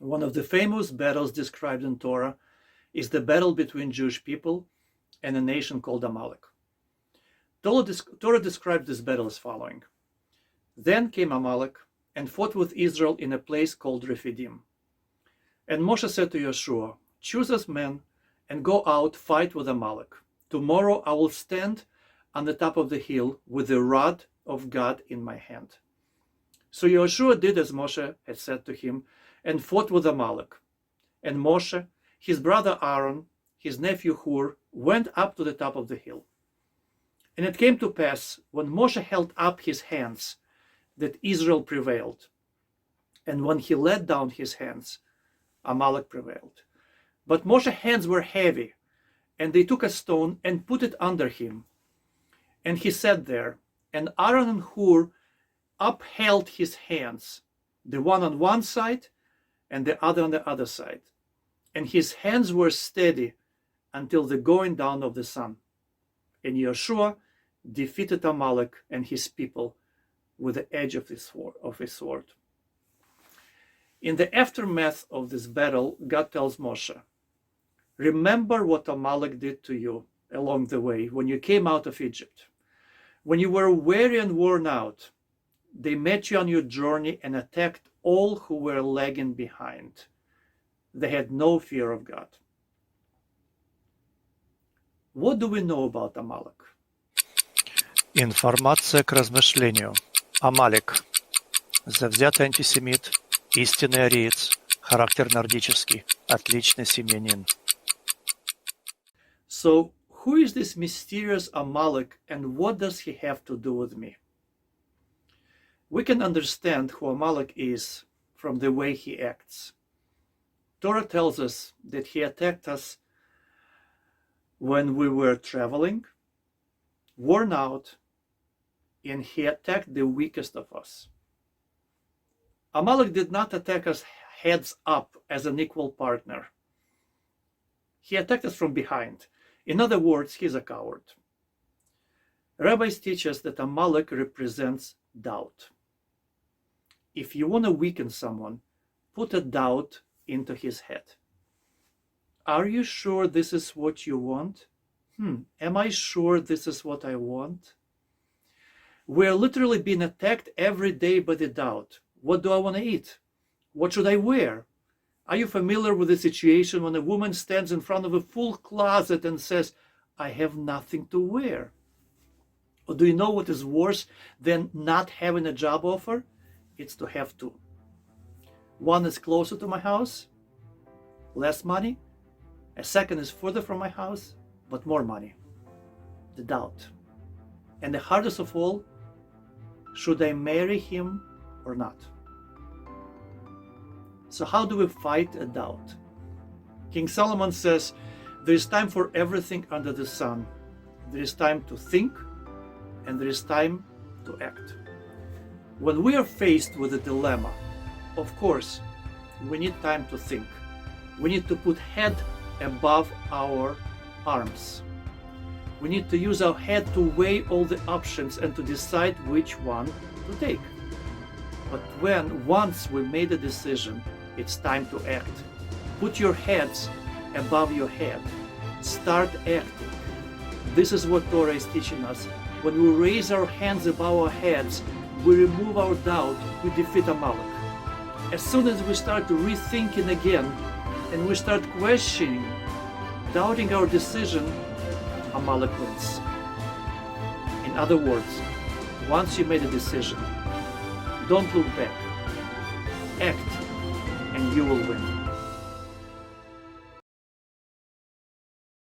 One of the famous battles described in Torah is the battle between Jewish people and a nation called Amalek. Torah describes this battle as following. Then came Amalek and fought with Israel in a place called Rephidim. And Moshe said to Yeshua, choose us men and go out, fight with Amalek. Tomorrow I will stand on the top of the hill with the rod of God in my hand. So Yeshua did as Moshe had said to him and fought with Amalek. And Moshe, his brother Aaron, his nephew Hur, went up to the top of the hill. And it came to pass, when Moshe held up his hands, that Israel prevailed. And when he let down his hands, Amalek prevailed. But Moshe's hands were heavy, and they took a stone and put it under him. And he sat there, and Aaron and Hur upheld his hands, the one on one side and the other on the other side. And his hands were steady until the going down of the sun. And Yeshua defeated Amalek and his people with the edge of his sword. In the aftermath of this battle, God tells Moshe, remember what Amalek did to you along the way when you came out of Egypt. When you were weary and worn out, they met you on your journey and attacked all who were lagging behind. They had no fear of God. What do we know about Amalek? Информация к размышлению. Амалек. Завзятый антисемит, истинный ариец, характер нордический, отличный семьянин. So, who is this mysterious Amalek and what does he have to do with me? We can understand who Amalek is from the way he acts. Torah tells us that he attacked us when we were traveling, worn out, and he attacked the weakest of us. Amalek did not attack us heads up as an equal partner. He attacked us from behind. In other words, he's a coward. Rabbis teach us that Amalek represents doubt. If you want to weaken someone, put a doubt into his head. Are you sure this is what you want? Am I sure this is what I want? We're literally being attacked every day by the doubt. What do I want to eat? What should I wear? Are you familiar with the situation when a woman stands in front of a full closet and says, I have nothing to wear? Or do you know what is worse than not having a job offer? It's to have two. One is closer to my house, less money. A second is further from my house, but more money. The doubt. And the hardest of all, should I marry him or not? So how do we fight a doubt? King Solomon says, there is time for everything under the sun. There is time to think, and there is time to act. When we are faced with a dilemma, of course, we need time to think. We need to put head above our arms. We need to use our head to weigh all the options and to decide which one to take. But once we made a decision, it's time to act. Put your heads above your head. Start acting. This is what Torah is teaching us. When we raise our hands above our heads, we remove our doubt, we defeat Amalek. As soon as we start rethinking again, and we start questioning, doubting our decision, Amalek wins. In other words, once you made a decision, don't look back. Act, and you will win.